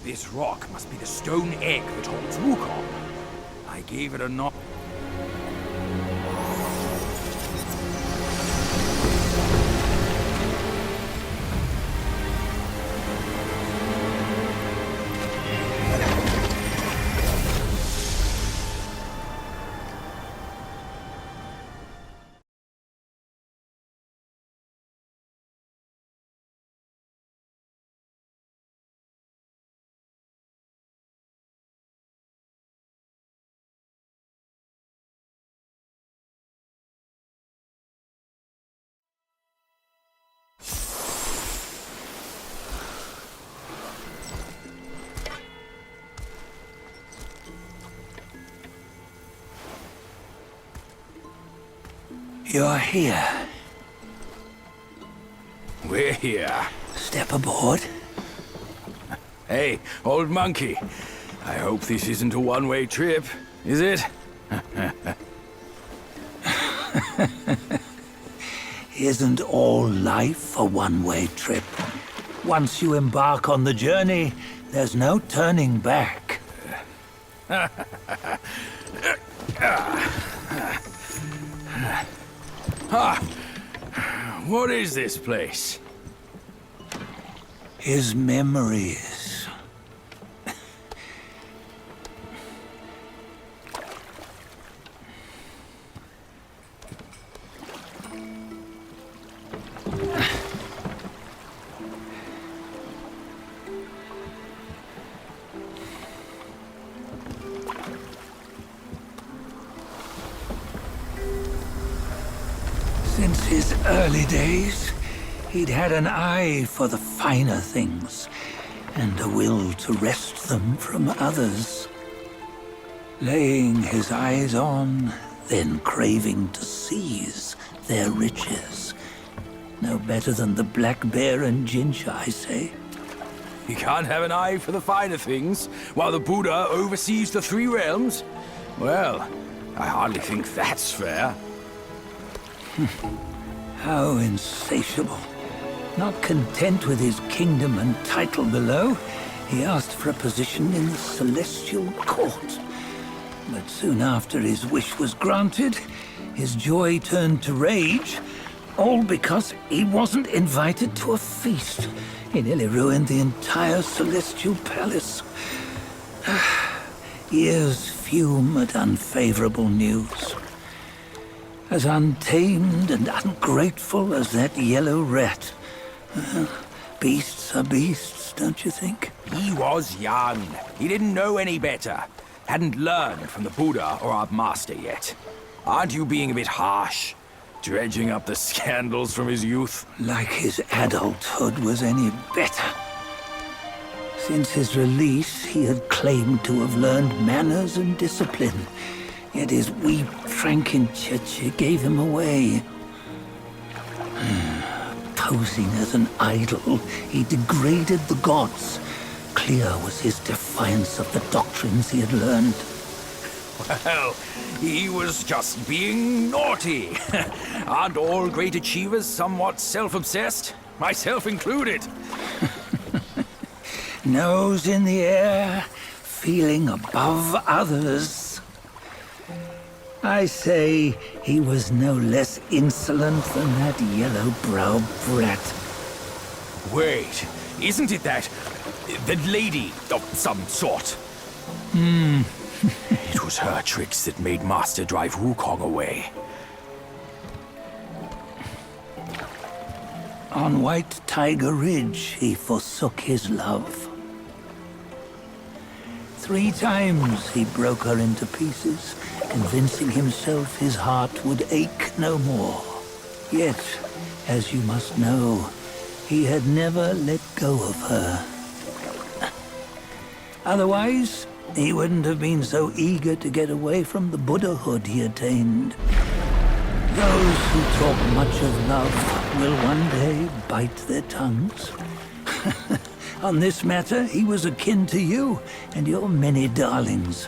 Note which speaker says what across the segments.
Speaker 1: This rock must be the stone egg that holds Wukong. I gave it a knock.
Speaker 2: You're here.
Speaker 1: We're here.
Speaker 2: Step aboard.
Speaker 1: Hey, old monkey. I hope this isn't a one-way trip, is it?
Speaker 2: Isn't all life a one-way trip? Once you embark on the journey, there's no turning back.
Speaker 1: What is this place?
Speaker 2: His memories. Since his early days, he'd had an eye for the finer things, and a will to wrest them from others. Laying his eyes on, then craving to seize their riches. No better than the black bear and ginger, I say.
Speaker 1: You can't have an eye for the finer things, while the Buddha oversees the three realms? Well, I hardly think that's fair.
Speaker 2: How insatiable. Not content with his kingdom and title below, he asked for a position in the celestial court. But soon after his wish was granted, his joy turned to rage, all because he wasn't invited to a feast. He nearly ruined the entire celestial palace. Ears fume at unfavorable news. As untamed and ungrateful as that yellow rat. Beasts are beasts, don't you think?
Speaker 1: He was young. He didn't know any better. Hadn't learned from the Buddha or our master yet. Aren't you being a bit harsh? Dredging up the scandals from his youth?
Speaker 2: Like his adulthood was any better. Since his release, he had claimed to have learned manners and discipline. Yet his weak Frankenchurch gave him away. Posing as an idol, he degraded the gods. Clear was his defiance of the doctrines he had learned.
Speaker 1: Well, he was just being naughty. Aren't all great achievers somewhat self-obsessed? Myself included.
Speaker 2: Nose in the air, feeling above others. I say he was no less insolent than that yellow-browed brat.
Speaker 1: Wait, isn't it that lady of some sort? It was her tricks that made Master drive Wukong away.
Speaker 2: On White Tiger Ridge, he forsook his love. 3 times he broke her into pieces, convincing himself his heart would ache no more. Yet, as you must know, he had never let go of her. Otherwise, he wouldn't have been so eager to get away from the Buddhahood he attained. Those who talk much of love will one day bite their tongues. On this matter, he was akin to you and your many darlings.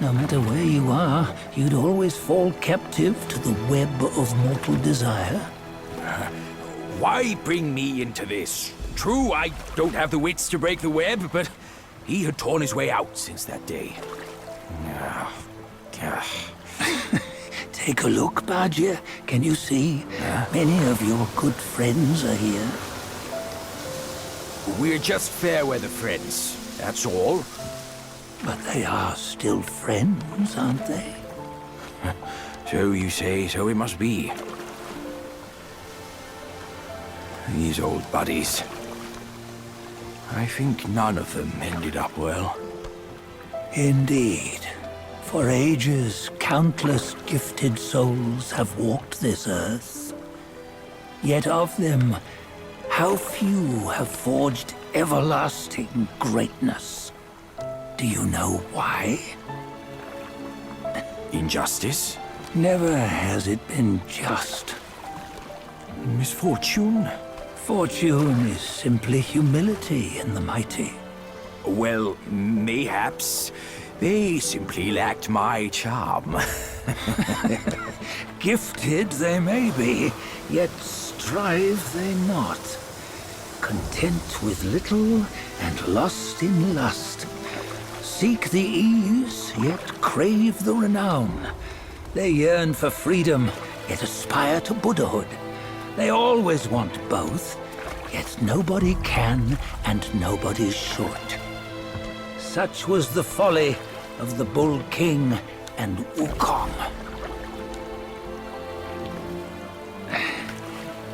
Speaker 2: No matter where you are, you'd always fall captive to the web of mortal desire.
Speaker 1: Why bring me into this? True, I don't have the wits to break the web, but He had torn his way out since that day. Ah, ah.
Speaker 2: Take a look, Badger. Can you see? Many of your good friends are here.
Speaker 1: We're just fair weather friends, that's all.
Speaker 2: But they are still friends, aren't they?
Speaker 1: So you say, so it must be. These old buddies. I think none of them ended up well.
Speaker 2: Indeed. For ages, countless gifted souls have walked this earth. Yet of them, how few have forged everlasting greatness? Do you know why?
Speaker 1: Injustice?
Speaker 2: Never has it been just.
Speaker 1: Misfortune?
Speaker 2: Fortune is simply humility in the mighty.
Speaker 1: Well, mayhaps. They simply lacked my charm.
Speaker 2: Gifted they may be, yet strive they not. Content with little and lost in lust. Seek the ease, yet crave the renown. They yearn for freedom, yet aspire to Buddhahood. They always want both, yet nobody can and nobody should. Such was the folly of the Bull King and Wukong.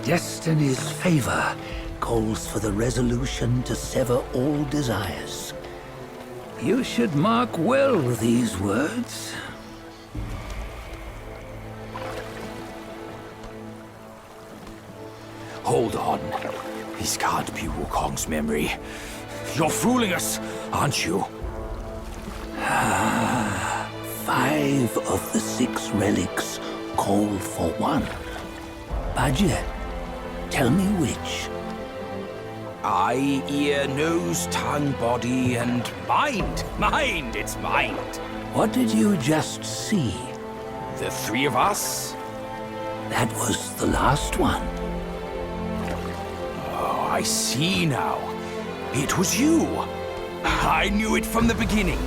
Speaker 2: Destiny's favor calls for the resolution to sever all desires. You should mark well these words.
Speaker 1: Hold on. This can't be Wukong's memory. You're fooling us, aren't you?
Speaker 2: 5 of the 6 relics call for one. Badger, tell me which.
Speaker 1: Eye, ear, nose, tongue, body, and mind. Mind, it's mind.
Speaker 2: What did you just see?
Speaker 1: The 3 of us?
Speaker 2: That was the last one.
Speaker 1: Oh, I see now. It was you. I knew it from the beginning.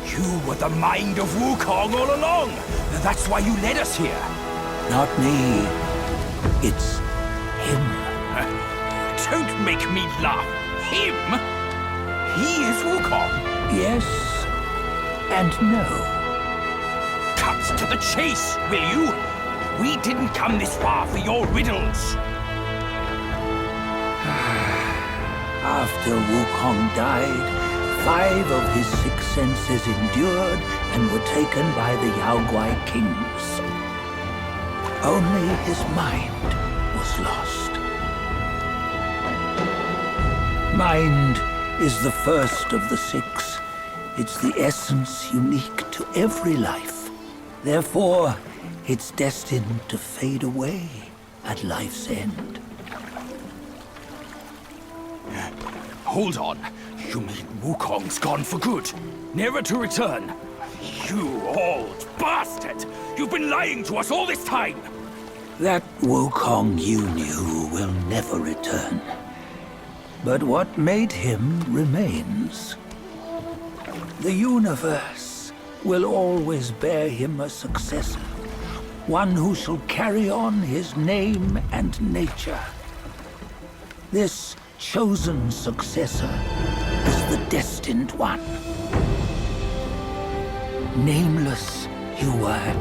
Speaker 1: You were the mind of Wukong all along. That's why you led us here.
Speaker 2: Not me. It's him.
Speaker 1: Don't make me laugh. Him? He is Wukong.
Speaker 2: Yes and no.
Speaker 1: Cut to the chase, will you? We didn't come this far for your riddles.
Speaker 2: After Wukong died, 5 of his 6 senses endured and were taken by the Yaoguai kings. Only his mind was lost. Mind is the first of the 6. It's the essence unique to every life. Therefore, it's destined to fade away at life's end.
Speaker 1: Hold on. You mean Wukong's gone for good? Never to return? You old bastard! You've been lying to us all this time!
Speaker 2: That Wukong you knew will never return. But what made him remains. The universe will always bear him a successor. One who shall carry on his name and nature. This chosen successor is the destined one. Nameless you were,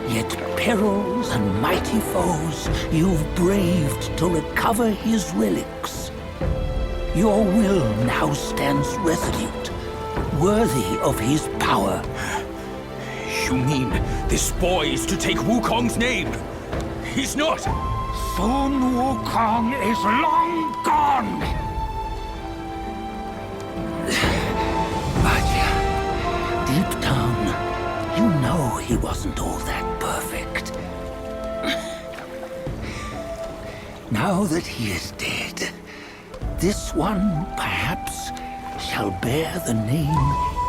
Speaker 2: yet perils and mighty foes you've braved to recover his relics. Your will now stands resolute, worthy of his power.
Speaker 1: You mean this boy is to take Wukong's name? He's not!
Speaker 2: Sun Wukong is long gone! But deep down, you know he wasn't all that perfect. Now that he is dead, this one, perhaps, shall bear the name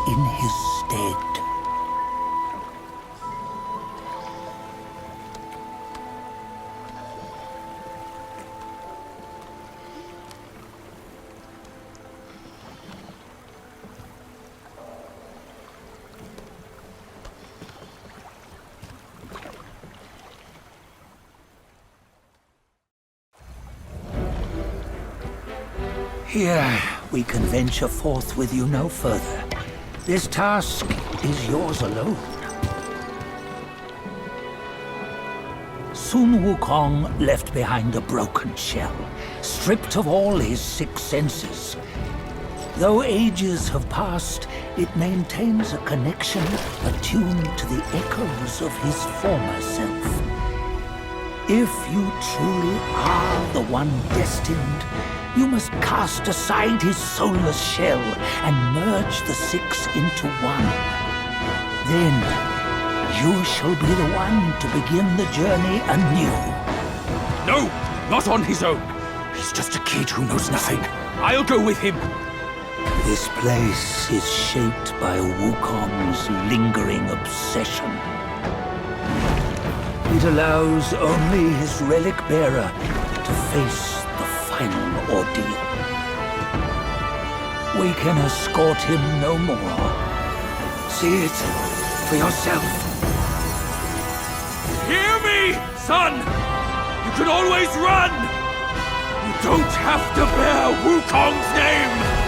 Speaker 2: in his stead. Here, we can venture forth with you no further. This task is yours alone. Sun Wukong left behind a broken shell, stripped of all his 6 senses. Though ages have passed, it maintains a connection attuned to the echoes of his former self. If you truly are the one destined, you must cast aside his soulless shell and merge the 6 into one. Then, you shall be the one to begin the journey anew.
Speaker 1: No, not on his own. He's just a kid who knows nothing. I'll go with him.
Speaker 2: This place is shaped by Wukong's lingering obsession. It allows only his relic bearer to face the final ordeal. We can escort him no more. See it for yourself.
Speaker 1: Hear me, son! You can always run! You don't have to bear Wukong's name!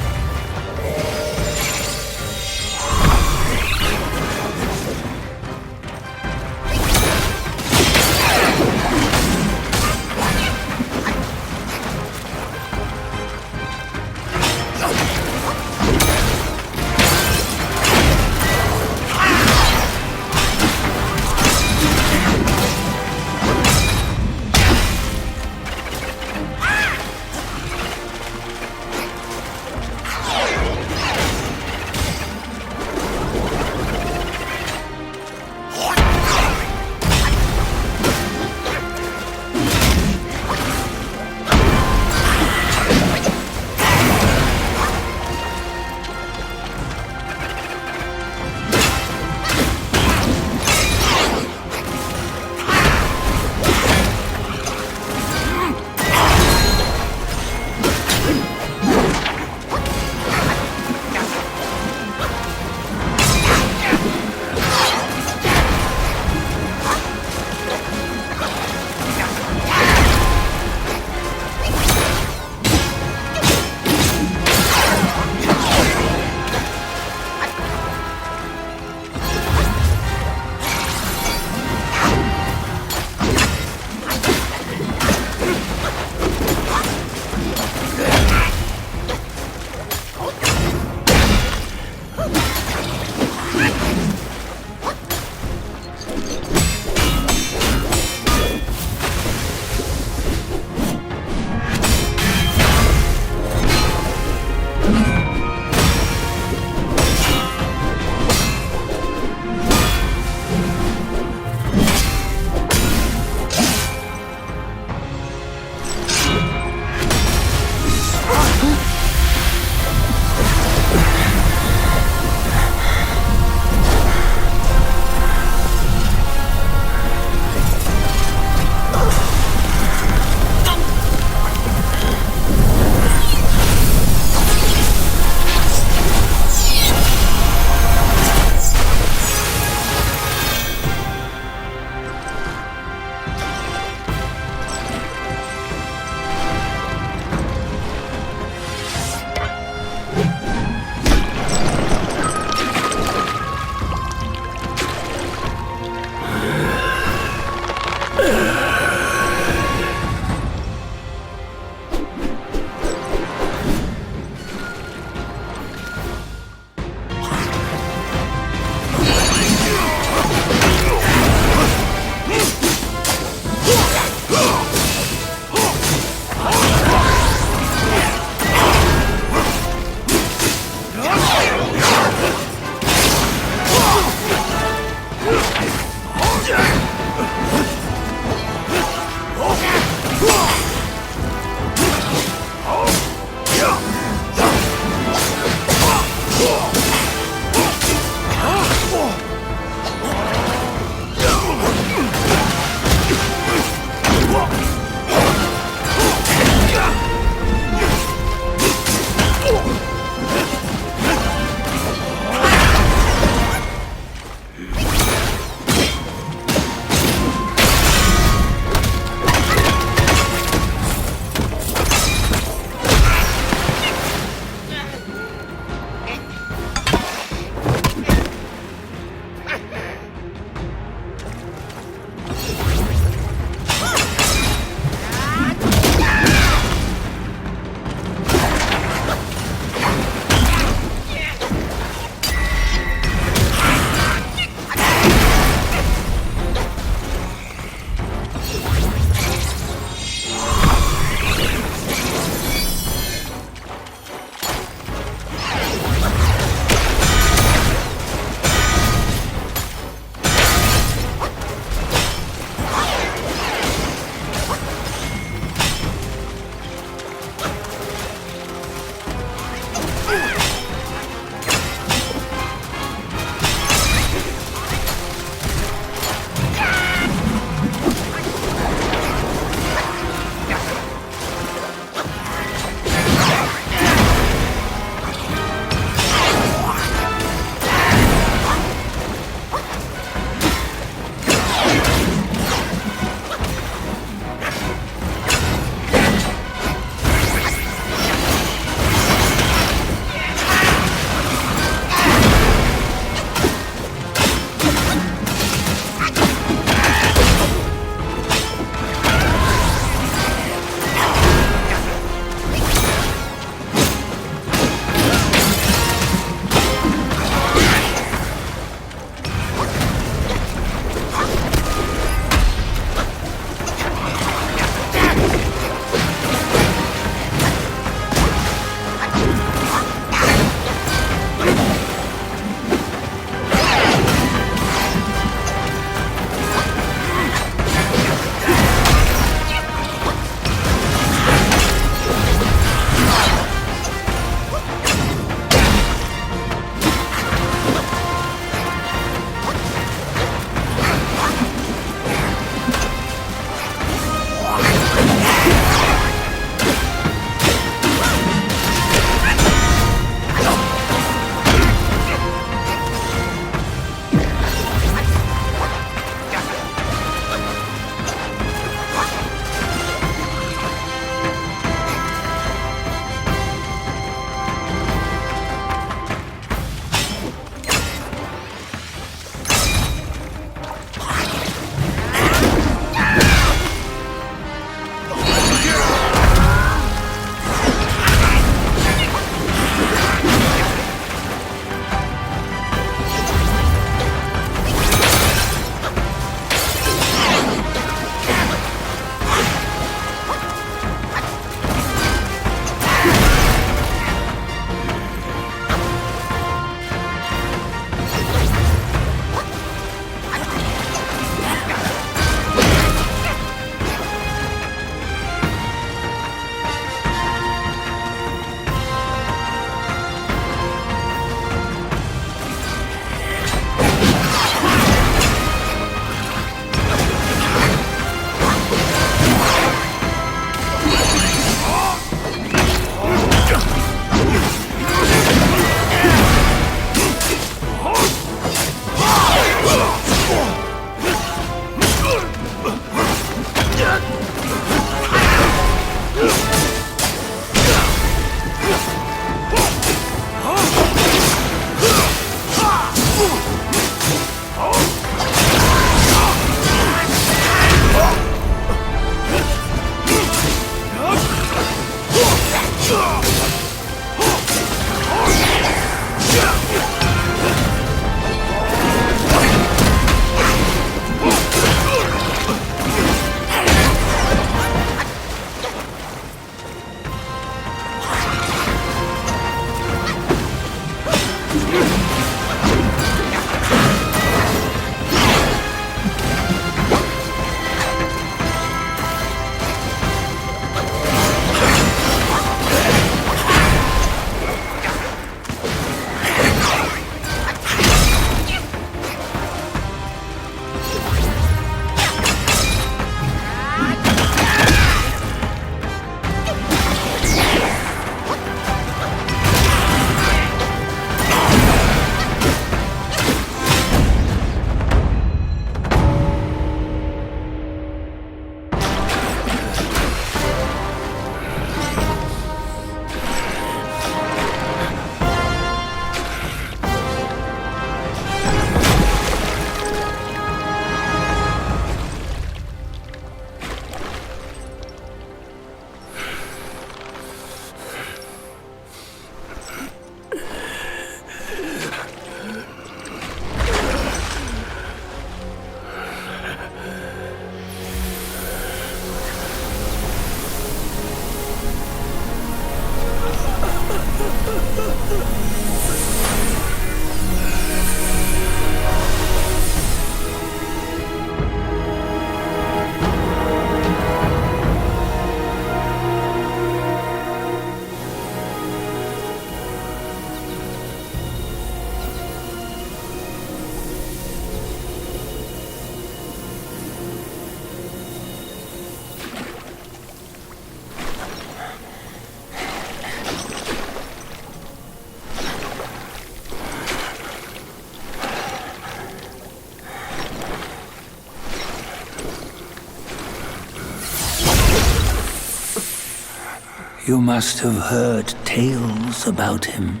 Speaker 2: You must have heard tales about him.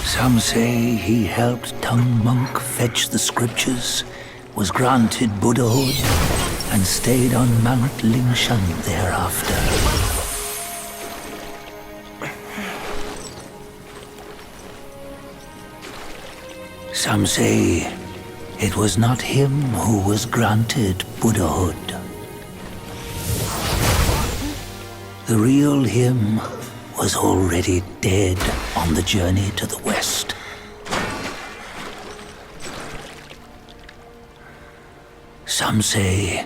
Speaker 2: Some say he helped Tung Monk fetch the scriptures, was granted Buddhahood, and stayed on Mount Lingshan thereafter. Some say it was not him who was granted Buddhahood. The real him was already dead on the journey to the west. Some say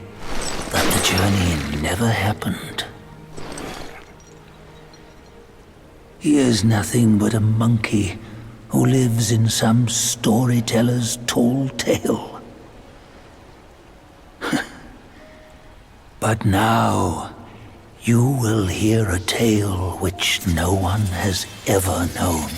Speaker 2: that the journey never happened. He is nothing but a monkey who lives in some storyteller's tall tale. But now, you will hear a tale which no one has ever known.